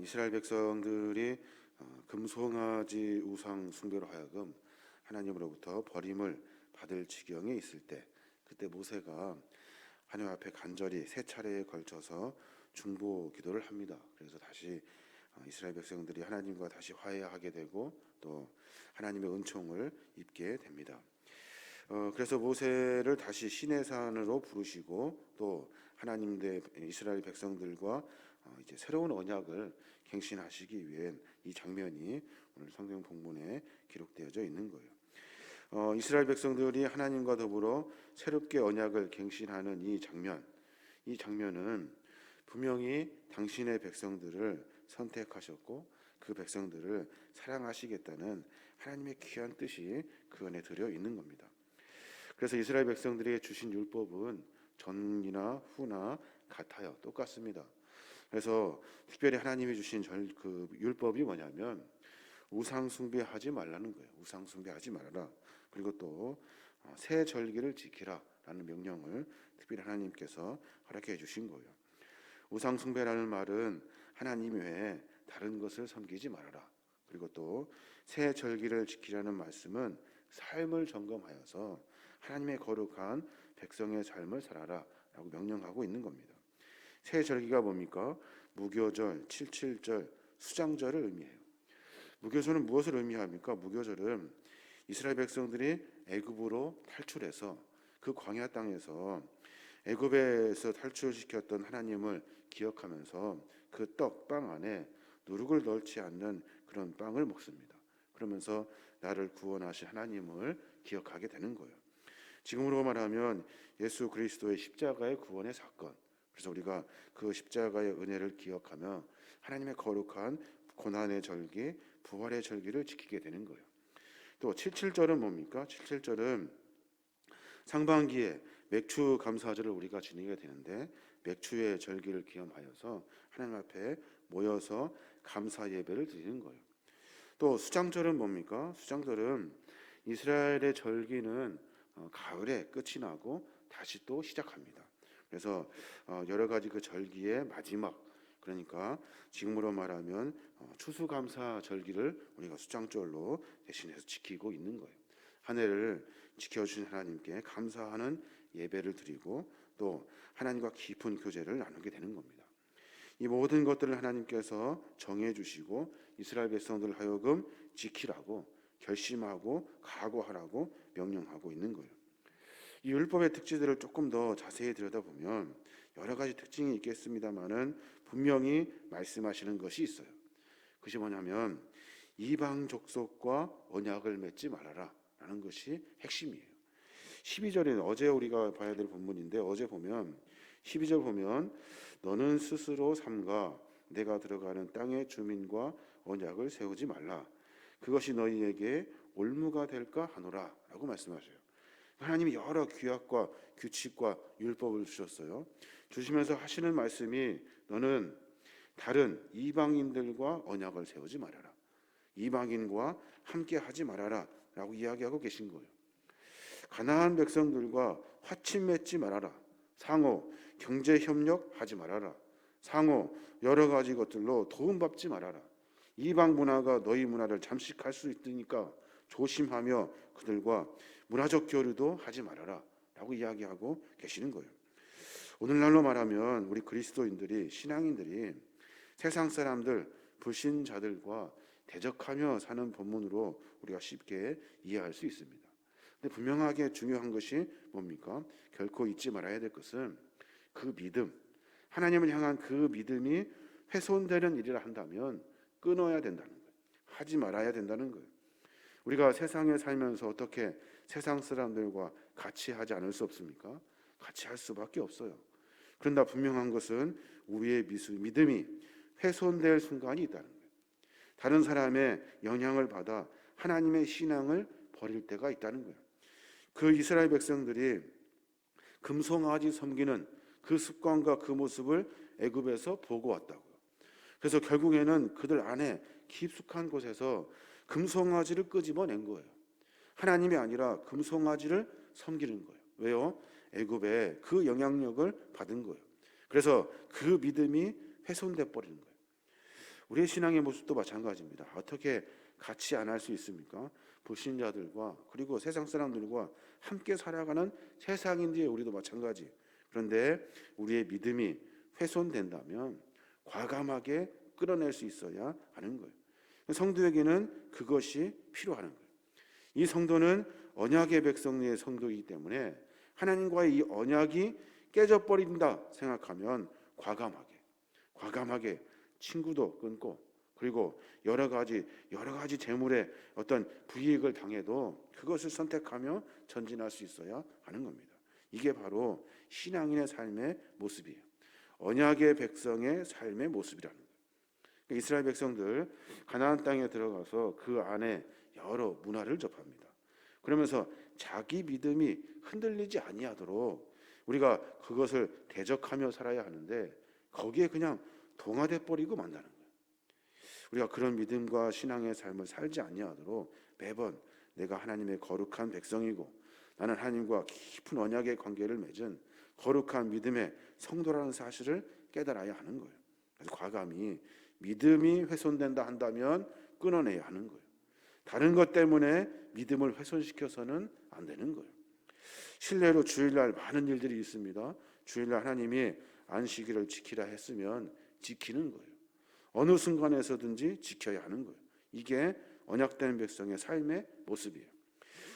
이스라엘 백성들이 금송아지 우상 숭배로 하여금 하나님으로부터 버림을 받을 지경에 있을 때, 그때 모세가 하나님 앞에 간절히 세 차례에 걸쳐서 중보 기도를 합니다. 그래서 다시 이스라엘 백성들이 하나님과 다시 화해하게 되고 또 하나님의 은총을 입게 됩니다. 그래서 모세를 다시 시내산으로 부르시고 또 하나님 대 이스라엘 백성들과 이제 새로운 언약을 갱신하시기 위한 이 장면이 오늘 성경 본문에 기록되어져 있는 거예요. 이스라엘 백성들이 하나님과 더불어 새롭게 언약을 갱신하는 이 장면은 분명히 당신의 백성들을 선택하셨고 그 백성들을 사랑하시겠다는 하나님의 귀한 뜻이 그 안에 들어 있는 겁니다. 그래서 이스라엘 백성들에게 주신 율법은 전이나 후나 같아요. 똑같습니다. 그래서 특별히 하나님이 주신 그 율법이 뭐냐면 우상 숭배하지 말라는 거예요. 우상 숭배하지 말아라. 그리고 또 새 절기를 지키라라는 명령을 특별히 하나님께서 허락해 주신 거예요. 우상 숭배라는 말은 하나님 외에 다른 것을 섬기지 말아라. 그리고 또 새 절기를 지키라는 말씀은 삶을 점검하여서 하나님의 거룩한 백성의 삶을 살아라라고 명령하고 있는 겁니다. 새 절기가 뭡니까? 무교절, 칠칠절, 수장절을 의미해요. 무교절은 무엇을 의미합니까? 무교절은 이스라엘 백성들이 애굽으로 탈출해서 그 광야 땅에서 애굽에서 탈출시켰던 하나님을 기억하면서 그 떡, 빵 안에 누룩을 넣지 않는 그런 빵을 먹습니다. 그러면서 나를 구원하신 하나님을 기억하게 되는 거예요. 지금으로 말하면 예수 그리스도의 십자가의 구원의 사건. 그래서 우리가 그 십자가의 은혜를 기억하며 하나님의 거룩한 고난의 절기, 부활의 절기를 지키게 되는 거예요. 또 칠칠절은 뭡니까? 칠칠절은 상반기에 맥추 감사절을 우리가 지내게 되는데 맥추의 절기를 기념하여서 하나님 앞에 모여서 감사 예배를 드리는 거예요. 또 수장절은 뭡니까? 수장절은 이스라엘의 절기는 가을에 끝이 나고 다시 또 시작합니다. 그래서 여러 가지 그 절기의 마지막, 그러니까 지금으로 말하면 추수감사 절기를 우리가 수장절로 대신해서 지키고 있는 거예요. 한 해를 지켜주신 하나님께 감사하는 예배를 드리고 또 하나님과 깊은 교제를 나누게 되는 겁니다. 이 모든 것들을 하나님께서 정해주시고 이스라엘 백성들 하여금 지키라고 결심하고 각오하라고 명령하고 있는 거예요. 이 율법의 특징들을 조금 더 자세히 들여다보면 여러 가지 특징이 있겠습니다만은 분명히 말씀하시는 것이 있어요. 그것이 뭐냐면 이방 족속과 언약을 맺지 말아라 라는 것이 핵심이에요. 12절에 어제 우리가 봐야 될 본문인데 어제 보면 12절 보면 너는 스스로 삼가 내가 들어가는 땅의 주민과 언약을 세우지 말라. 그것이 너희에게 올무가 될까 하노라 라고 말씀하셔요. 하나님이 여러 규약과 규칙과 율법을 주셨어요. 주시면서 하시는 말씀이 너는 다른 이방인들과 언약을 세우지 말아라. 이방인과 함께 하지 말아라 라고 이야기하고 계신 거예요. 가나안 백성들과 화친 맺지 말아라. 상호 경제 협력하지 말아라. 상호 여러 가지 것들로 도움받지 말아라. 이방 문화가 너희 문화를 잠식할 수 있으니까 조심하며 그들과 문화적 교류도 하지 말아라 라고 이야기하고 계시는 거예요. 오늘날로 말하면 우리 그리스도인들이 신앙인들이 세상 사람들 불신자들과 대적하며 사는 본문으로 우리가 쉽게 이해할 수 있습니다. 근데 분명하게 중요한 것이 뭡니까? 결코 잊지 말아야 될 것은 그 믿음, 하나님을 향한 그 믿음이 훼손되는 일이라 한다면 끊어야 된다는 거예요. 하지 말아야 된다는 거예요. 우리가 세상에 살면서 어떻게 세상 사람들과 같이 하지 않을 수 없습니까? 같이 할 수밖에 없어요. 그런다 분명한 것은 우리의 믿음이 훼손될 순간이 있다는 거예요. 다른 사람의 영향을 받아 하나님의 신앙을 버릴 때가 있다는 거예요. 그 이스라엘 백성들이 금송아지 섬기는 그 습관과 그 모습을 애굽에서 보고 왔다고요. 그래서 결국에는 그들 안에 깊숙한 곳에서 금송아지를 끄집어낸 거예요. 하나님이 아니라 금송아지를 섬기는 거예요. 왜요? 애굽에 그 영향력을 받은 거예요. 그래서 그 믿음이 훼손돼 버리는 거예요. 우리의 신앙의 모습도 마찬가지입니다. 어떻게 같이 안 할 수 있습니까? 불신자들과 그리고 세상 사람들과 함께 살아가는 세상인들의 우리도 마찬가지. 그런데 우리의 믿음이 훼손된다면 과감하게 끌어낼 수 있어야 하는 거예요. 성도에게는 그것이 필요한 거예요. 이 성도는 언약의 백성의 성도이기 때문에 하나님과의 이 언약이 깨져버린다 생각하면 과감하게 친구도 끊고 그리고 여러 가지 재물의 어떤 불이익을 당해도 그것을 선택하며 전진할 수 있어야 하는 겁니다. 이게 바로 신앙인의 삶의 모습이에요. 언약의 백성의 삶의 모습이라는 거예요. 이스라엘 백성들 가나안 땅에 들어가서 그 안에 여러 문화를 접합니다. 그러면서 자기 믿음이 흔들리지 아니하도록 우리가 그것을 대적하며 살아야 하는데 거기에 그냥 동화돼 버리고 만다는 거예요. 우리가 그런 믿음과 신앙의 삶을 살지 아니하도록 매번 내가 하나님의 거룩한 백성이고 나는 하나님과 깊은 언약의 관계를 맺은 거룩한 믿음의 성도라는 사실을 깨달아야 하는 거예요. 그래서 과감히 믿음이 훼손된다 한다면 끊어내야 하는 거예요. 다른 것 때문에 믿음을 훼손시켜서는 안 되는 거예요. 실례로 주일날 많은 일들이 있습니다. 주일날 하나님이 안식일을 지키라 했으면 지키는 거예요. 어느 순간에서든지 지켜야 하는 거예요. 이게 언약된 백성의 삶의 모습이에요.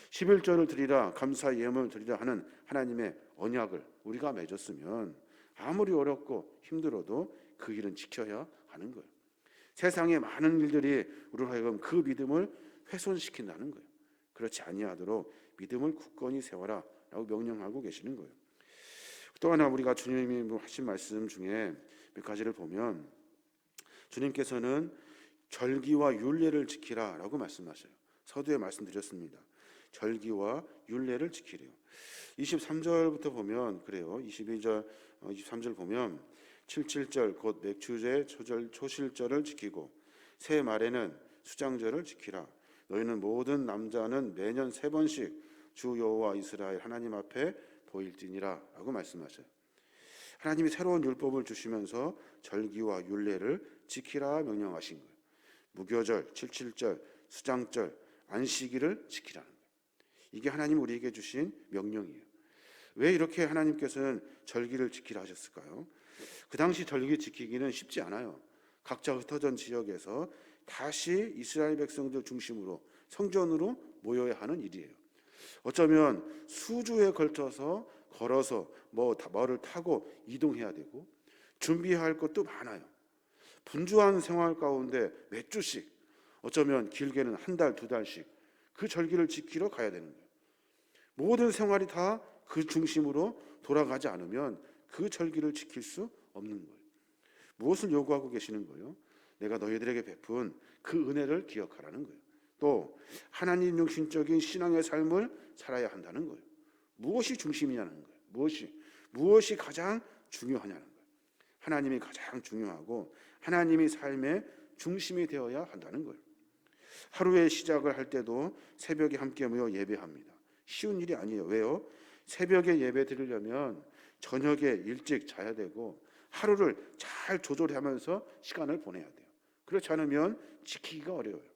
11조를 드리라, 감사 예물을 드리라 하는 하나님의 언약을 우리가 맺었으면 아무리 어렵고 힘들어도 그 일은 지켜야 하는 거예요. 세상의 많은 일들이 우리로 하여금 그 믿음을 훼손시킨다는 거예요. 그렇지 아니하도록 믿음을 굳건히 세워라 라고 명령하고 계시는 거예요. 또 하나 우리가 주님이 하신 말씀 중에 몇 가지를 보면 주님께서는 절기와 율례를 지키라 라고 말씀하셔요. 서두에 말씀드렸습니다. 절기와 율례를 지키래요. 23절부터 보면 그래요. 22절, 23절 보면 77절 곧 맥추제 초실절을 지키고 새 말에는 수장절을 지키라. 너희는 모든 남자는 매년 3번씩 주 여호와 이스라엘 하나님 앞에 보일지니라 라고 말씀하셔요. 하나님이 새로운 율법을 주시면서 절기와 율례를 지키라 명령하신 거예요. 무교절, 77절, 수장절, 안식일을 지키라는 거예요. 이게 하나님 우리에게 주신 명령이에요. 왜 이렇게 하나님께서는 절기를 지키라 하셨을까요? 그 당시 절기 지키기는 쉽지 않아요. 각자 흩어진 지역에서 다시 이스라엘 백성들 중심으로 성전으로 모여야 하는 일이에요. 어쩌면 수주에 걸쳐서 걸어서 뭐를 타고 이동해야 되고 준비할 것도 많아요. 분주한 생활 가운데 몇 주씩 어쩌면 길게는 한 달, 2달씩 그 절기를 지키러 가야 되는 거예요. 모든 생활이 다 그 중심으로 돌아가지 않으면 그 절기를 지킬 수 없는 거예요. 무엇을 요구하고 계시는 거예요? 내가 너희들에게 베푼 그 은혜를 기억하라는 거예요. 또 하나님 중심적인 신앙의 삶을 살아야 한다는 거예요. 무엇이 중심이냐는 거예요. 무엇이 가장 중요하냐는 거예요. 하나님이 가장 중요하고 하나님이 삶의 중심이 되어야 한다는 거예요. 하루의 시작을 할 때도 새벽에 함께 모여 예배합니다. 쉬운 일이 아니에요. 왜요? 새벽에 예배 드리려면 저녁에 일찍 자야 되고 하루를 잘 조절하면서 시간을 보내야 돼요. 그렇지 않으면 지키기가 어려워요.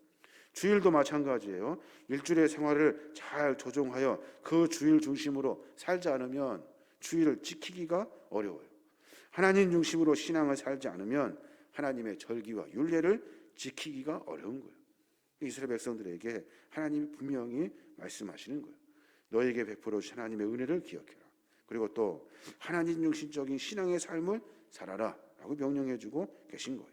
주일도 마찬가지예요. 일주일의 생활을 잘 조정하여 그 주일 중심으로 살지 않으면 주일을 지키기가 어려워요. 하나님 중심으로 신앙을 살지 않으면 하나님의 절기와 율례를 지키기가 어려운 거예요. 이스라엘 백성들에게 하나님이 분명히 말씀하시는 거예요. 너에게 베풀어 주신 하나님의 은혜를 기억해라. 그리고 또 하나님 중심적인 신앙의 삶을 살아라 라고 명령해 주고 계신 거예요.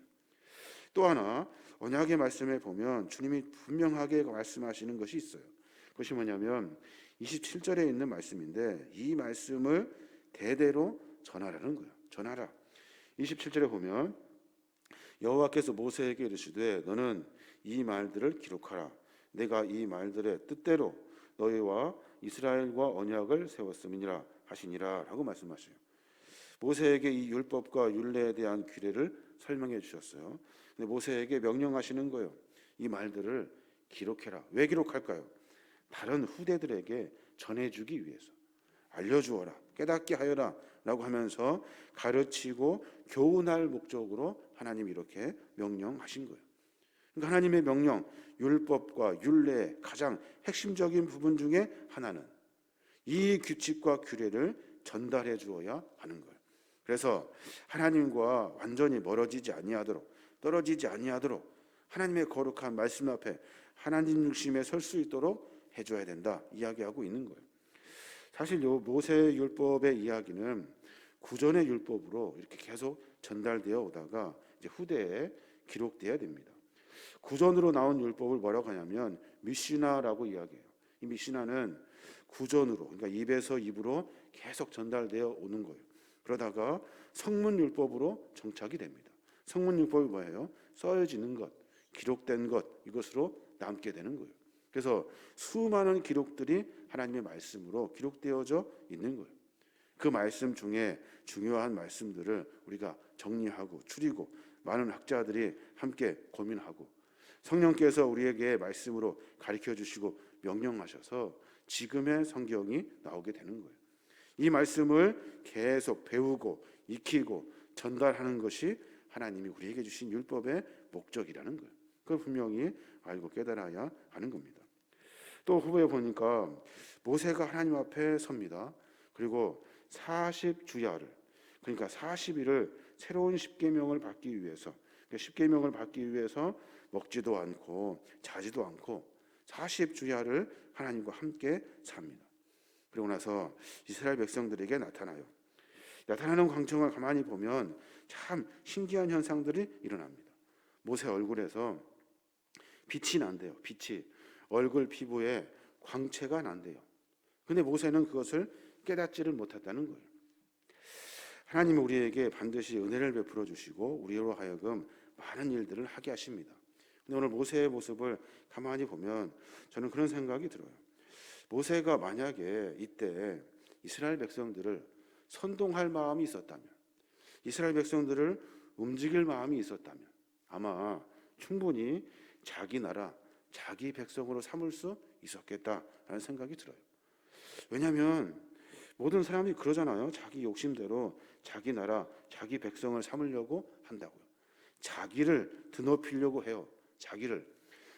또 하나 언약의 말씀에 보면 주님이 분명하게 말씀하시는 것이 있어요. 그것이 뭐냐면 27절에 있는 말씀인데 이 말씀을 대대로 전하라는 거예요. 전하라. 27절에 보면 여호와께서 모세에게 이르시되 너는 이 말들을 기록하라. 내가 이 말들의 뜻대로 너희와 이스라엘과 언약을 세웠음이니라 하시니라 라고 말씀하셔요. 모세에게 이 율법과 율례에 대한 규례를 설명해 주셨어요. 근데 모세에게 명령하시는 거예요. 이 말들을 기록해라. 왜 기록할까요? 다른 후대들에게 전해주기 위해서. 알려주어라, 깨닫게 하여라 라고 하면서 가르치고 교훈할 목적으로 하나님이 이렇게 명령하신 거예요. 그러니까 하나님의 명령, 율법과 율례의 가장 핵심적인 부분 중에 하나는 이 규칙과 규례를 전달해 주어야 하는 거예요. 그래서 하나님과 완전히 멀어지지 아니하도록, 떨어지지 아니하도록 하나님의 거룩한 말씀 앞에 하나님 중심에 설 수 있도록 해줘야 된다 이야기하고 있는 거예요. 사실 요 모세 율법의 이야기는 구전의 율법으로 이렇게 계속 전달되어 오다가 이제 후대에 기록되어야 됩니다. 구전으로 나온 율법을 뭐라고 하냐면 미시나라고 이야기해요. 이 미시나는 구전으로, 그러니까 입에서 입으로 계속 전달되어 오는 거예요. 그러다가 성문율법으로 정착이 됩니다. 성문율법이 뭐예요? 써여지는 것, 기록된 것, 이것으로 남게 되는 거예요. 그래서 수많은 기록들이 하나님의 말씀으로 기록되어져 있는 거예요. 그 말씀 중에 중요한 말씀들을 우리가 정리하고 추리고 많은 학자들이 함께 고민하고 성령께서 우리에게 말씀으로 가르쳐 주시고 명령하셔서 지금의 성경이 나오게 되는 거예요. 이 말씀을 계속 배우고 익히고 전달하는 것이 하나님이 우리에게 주신 율법의 목적이라는 거예요. 그걸 분명히 알고 깨달아야 하는 겁니다. 또 후보에 보니까 모세가 하나님 앞에 섭니다. 그리고 40주야를, 그러니까 40일을 새로운 십계명을 받기 위해서, 십계명을 받기 위해서 먹지도 않고 자지도 않고 40주야를 하나님과 함께 삽니다. 그리고 나서 이스라엘 백성들에게 나타나요. 나타나는 광경을 가만히 보면 참 신기한 현상들이 일어납니다. 모세 얼굴에서 빛이 난대요. 빛이 얼굴 피부에 광채가 난대요. 근데 모세는 그것을 깨닫지를 못했다는 거예요. 하나님은 우리에게 반드시 은혜를 베풀어 주시고 우리로 하여금 많은 일들을 하게 하십니다. 근데 오늘 모세의 모습을 가만히 보면 저는 그런 생각이 들어요. 모세가 만약에 이때 이스라엘 백성들을 선동할 마음이 있었다면, 이스라엘 백성들을 움직일 마음이 있었다면 아마 충분히 자기 나라, 자기 백성으로 삼을 수 있었겠다라는 생각이 들어요. 왜냐하면 모든 사람이 그러잖아요. 자기 욕심대로 자기 나라, 자기 백성을 삼으려고 한다고요. 자기를 드높이려고 해요. 자기를.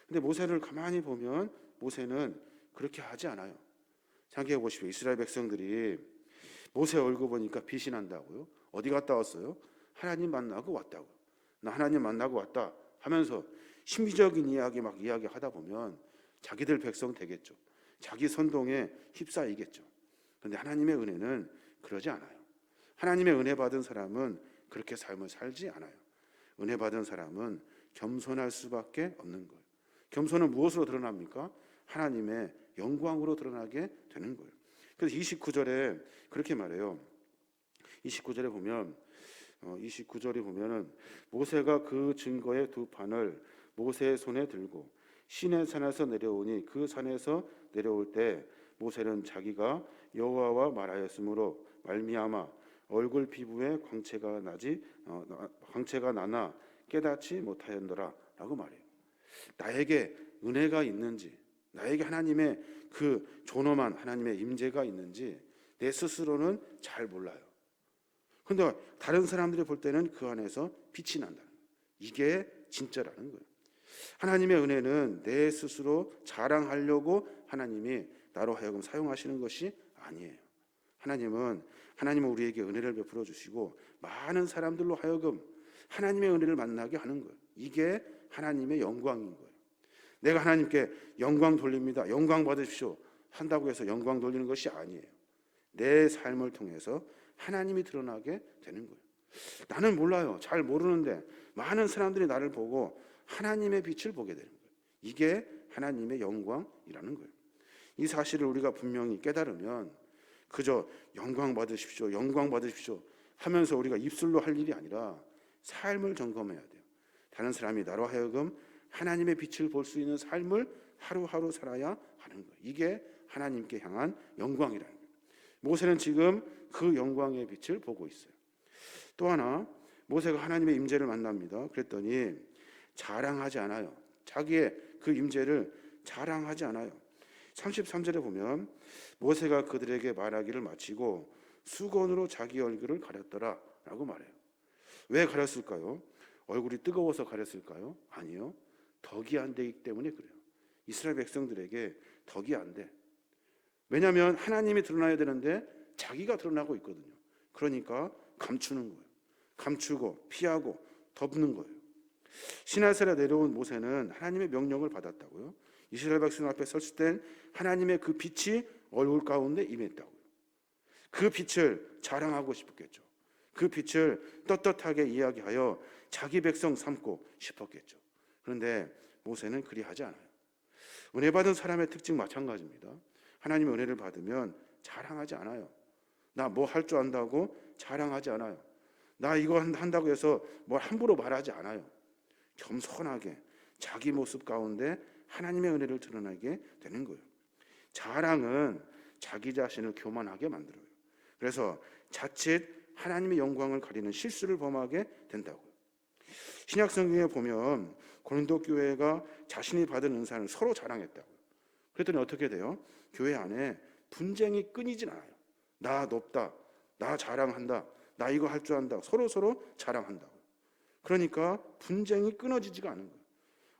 근데 모세를 가만히 보면 모세는 그렇게 하지 않아요. 생각해 보십시오. 이스라엘 백성들이 모세 얼굴 보니까 빛이 난다고요. 어디 갔다 왔어요? 하나님 만나고 왔다고. 나 하나님 만나고 왔다 하면서 신비적인 이야기 막 이야기하다 보면 자기들 백성 되겠죠. 자기 선동에 휩싸이겠죠. 그런데 하나님의 은혜는 그러지 않아요. 하나님의 은혜 받은 사람은 그렇게 삶을 살지 않아요. 은혜 받은 사람은 겸손할 수밖에 없는 거예요. 겸손은 무엇으로 드러납니까? 하나님의 영광으로 드러나게 되는 거예요. 그래서 29절에 그렇게 말해요. 29절에 보면 29절에 보면은 모세가 그 증거의 두 판을 모세의 손에 들고 시내 산에서 내려오니 그 산에서 내려올 때 모세는 자기가 여호와와 말하였으므로 말미암아 얼굴 피부에 광채가 나나 깨닫지 못하였노라라고 말해요. 나에게 은혜가 있는지, 나에게 하나님의 그 존엄한 하나님의 임재가 있는지 내 스스로는 잘 몰라요. 근데 다른 사람들이 볼 때는 그 안에서 빛이 난다는 거예요. 이게 진짜라는 거예요. 하나님의 은혜는 내 스스로 자랑하려고 하나님이 나로 하여금 사용하시는 것이 아니에요. 하나님은 우리에게 은혜를 베풀어 주시고 많은 사람들로 하여금 하나님의 은혜를 만나게 하는 거예요. 이게 하나님의 영광인 거예요. 내가 하나님께 영광 돌립니다, 영광 받으십시오 한다고 해서 영광 돌리는 것이 아니에요. 내 삶을 통해서 하나님이 드러나게 되는 거예요. 나는 몰라요. 잘 모르는데 많은 사람들이 나를 보고 하나님의 빛을 보게 되는 거예요. 이게 하나님의 영광이라는 거예요. 이 사실을 우리가 분명히 깨달으면 그저 영광 받으십시오, 영광 받으십시오 하면서 우리가 입술로 할 일이 아니라 삶을 점검해야 돼요. 다른 사람이 나로 하여금 하나님의 빛을 볼 수 있는 삶을 하루하루 살아야 하는 거예요. 이게 하나님께 향한 영광이라는 거예요. 모세는 지금 그 영광의 빛을 보고 있어요. 또 하나, 모세가 하나님의 임재를 만납니다. 그랬더니 자랑하지 않아요. 자기의 그 임재를 자랑하지 않아요. 33절에 보면 모세가 그들에게 말하기를 마치고 수건으로 자기 얼굴을 가렸더라라고 말해요. 왜 가렸을까요? 얼굴이 뜨거워서 가렸을까요? 아니요. 덕이 안 되기 때문에 그래요. 이스라엘 백성들에게 덕이 안 돼. 왜냐하면 하나님이 드러나야 되는데 자기가 드러나고 있거든요. 그러니까 감추는 거예요. 감추고 피하고 덮는 거예요. 시내산에 내려온 모세는 하나님의 명령을 받았다고요. 이스라엘 백성 앞에 섰을 땐 하나님의 그 빛이 얼굴 가운데 임했다고요. 그 빛을 자랑하고 싶었겠죠. 그 빛을 떳떳하게 이야기하여 자기 백성 삼고 싶었겠죠. 그런데 모세는 그리하지 않아요. 은혜 받은 사람의 특징 마찬가지입니다. 하나님의 은혜를 받으면 자랑하지 않아요. 나 뭐 할 줄 안다고 자랑하지 않아요. 나 이거 한다고 해서 뭘 함부로 말하지 않아요. 겸손하게 자기 모습 가운데 하나님의 은혜를 드러나게 되는 거예요. 자랑은 자기 자신을 교만하게 만들어요. 그래서 자칫 하나님의 영광을 가리는 실수를 범하게 된다고요. 신약 성경에 보면 고린도 교회가 자신이 받은 은사를 서로 자랑했다고요. 그랬더니 어떻게 돼요? 교회 안에 분쟁이 끊이진 않아요. 나 높다, 나 자랑한다, 나 이거 할 줄 안다, 서로 자랑한다고. 그러니까 분쟁이 끊어지지가 않은 거예요.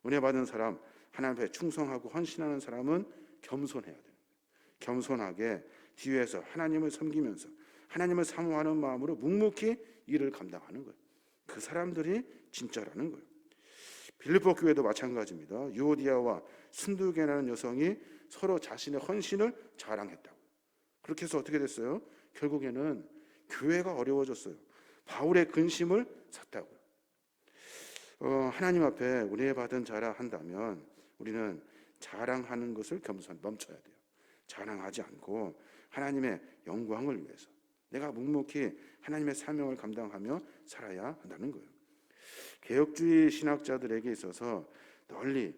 은혜 받은 사람, 하나님 앞에 충성하고 헌신하는 사람은 겸손해야 돼요. 겸손하게 뒤에서 하나님을 섬기면서 하나님을 사모하는 마음으로 묵묵히 일을 감당하는 거예요. 그 사람들이 진짜라는 거예요. 빌립보 교회도 마찬가지입니다. 유오디아와 순두계라는 여성이 서로 자신의 헌신을 자랑했다고. 그렇게 해서 어떻게 됐어요? 결국에는 교회가 어려워졌어요. 바울의 근심을 샀다고요. 하나님 앞에 은혜 받은 자라 한다면 우리는 자랑하는 것을 멈춰야 돼요. 자랑하지 않고 하나님의 영광을 위해서 내가 묵묵히 하나님의 사명을 감당하며 살아야 한다는 거예요. 개혁주의 신학자들에게 있어서 널리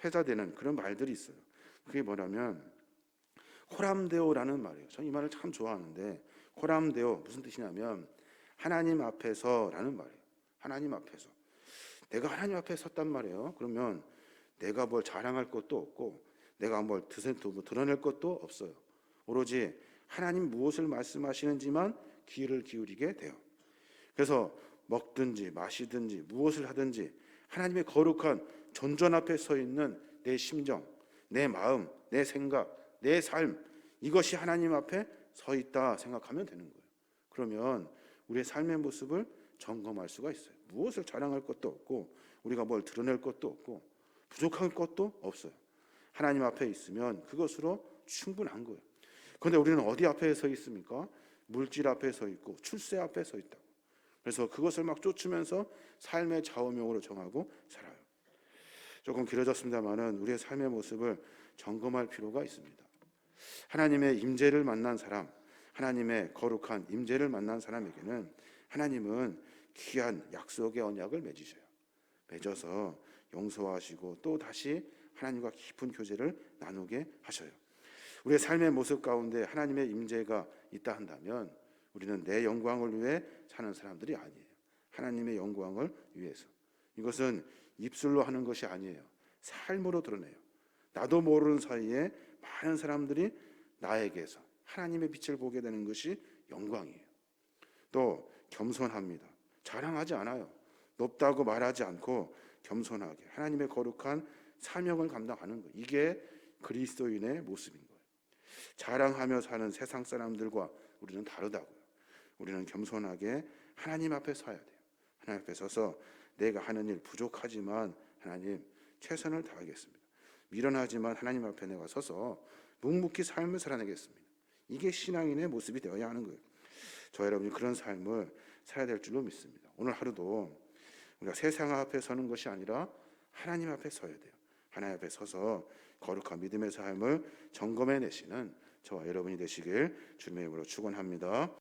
회자되는 그런 말들이 있어요. 그게 뭐냐면 코람데오라는 말이에요. 저는 이 말을 참 좋아하는데 코람데오 무슨 뜻이냐면 하나님 앞에서라는 말이에요. 하나님 앞에서 내가 하나님 앞에 섰단 말이에요. 그러면 내가 뭘 자랑할 것도 없고 내가 뭘 드러낼 것도 없어요. 오로지 하나님 무엇을 말씀하시는지만 귀를 기울이게 돼요. 그래서 먹든지 마시든지 무엇을 하든지 하나님의 거룩한 존전 앞에 서 있는 내 심정, 내 마음, 내 생각, 내 삶, 이것이 하나님 앞에 서 있다 생각하면 되는 거예요. 그러면 우리의 삶의 모습을 점검할 수가 있어요. 무엇을 자랑할 것도 없고 우리가 뭘 드러낼 것도 없고 부족한 것도 없어요. 하나님 앞에 있으면 그것으로 충분한 거예요. 그런데 우리는 어디 앞에 서 있습니까? 물질 앞에 서 있고 출세 앞에 서 있다고. 그래서 그것을 막 쫓으면서 삶의 좌우명으로 정하고 살아요. 조금 길어졌습니다만은 우리의 삶의 모습을 점검할 필요가 있습니다. 하나님의 임재를 만난 사람, 하나님의 거룩한 임재를 만난 사람에게는 하나님은 귀한 약속의 언약을 맺어서 용서하시고 또 다시 하나님과 깊은 교제를 나누게 하셔요. 우리의 삶의 모습 가운데 하나님의 임재가 있다 한다면 우리는 내 영광을 위해 사는 사람들이 아니에요. 하나님의 영광을 위해서. 이것은 입술로 하는 것이 아니에요. 삶으로 드러내요. 나도 모르는 사이에 많은 사람들이 나에게서 하나님의 빛을 보게 되는 것이 영광이에요. 또 겸손합니다. 자랑하지 않아요. 높다고 말하지 않고 겸손하게 하나님의 거룩한 사명을 감당하는 거예요. 이게 그리스도인의 모습인 거예요. 자랑하며 사는 세상 사람들과 우리는 다르다고요. 우리는 겸손하게 하나님 앞에 서야 돼요. 하나님 앞에 서서 내가 하는 일 부족하지만 하나님 최선을 다하겠습니다. 미련하지만 하나님 앞에 내가 서서 묵묵히 삶을 살아내겠습니다. 이게 신앙인의 모습이 되어야 하는 거예요. 저 여러분이 그런 삶을 살아야 될 줄로 믿습니다. 오늘 하루도 우리가 세상 앞에 서는 것이 아니라 하나님 앞에 서야 돼요. 하나님 앞에 서서 거룩한 믿음의 삶을 점검해내시는 저와 여러분이 되시길 주님의 이름으로 축원합니다.